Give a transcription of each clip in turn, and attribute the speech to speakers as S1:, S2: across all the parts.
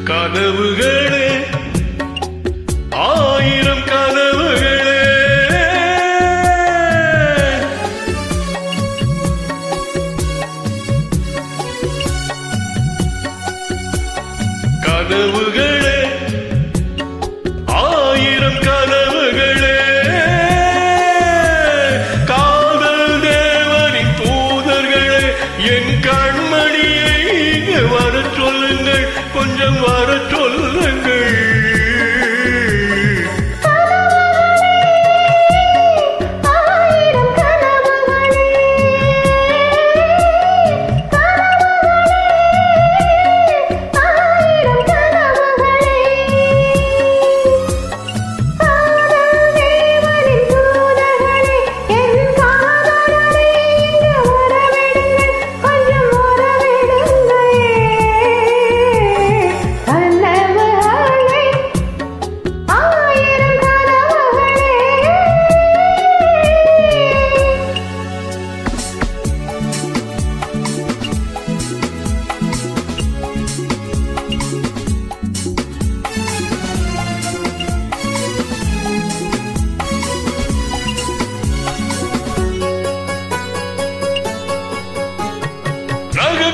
S1: கனவுகளே ஆயிரம் கனவுகளே கனவுகளே ஆயிரம் கனவுகளே காதல் தேவனின் தூதர்களே என் கண்மணியை இங்கு வரச் சொல்லுங்கள் கொஞ்சம் வரச் சொல்லுங்கள்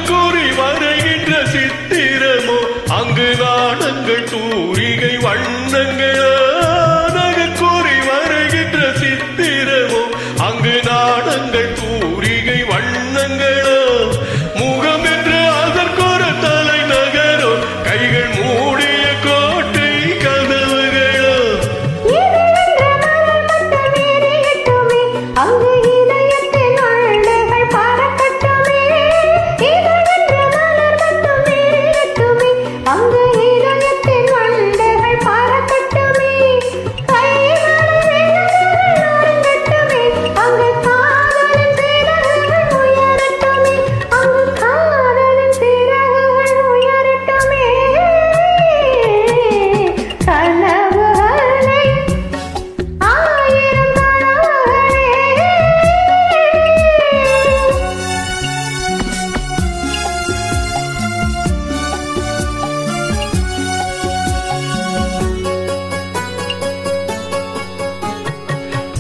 S1: கூறி வருகின்ற சித்திரமோ அங்கு நாடங்கள் தூரிகை வண்ணங்களோ கூறி வருகின்ற சித்திரமோ அங்கு நாடங்கள் தூரிகை வண்ணங்களோ முகம் என்று அதற்கொரு தலைநகரோ கைகள் மூடிய கோட்டை கதவுகளோ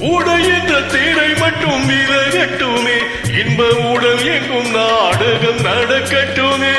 S1: உடையின்ற திரை மட்டும் விலகட்டுமே இன்ப உடல் எங்கும் நாடகம் நடக்கட்டுமே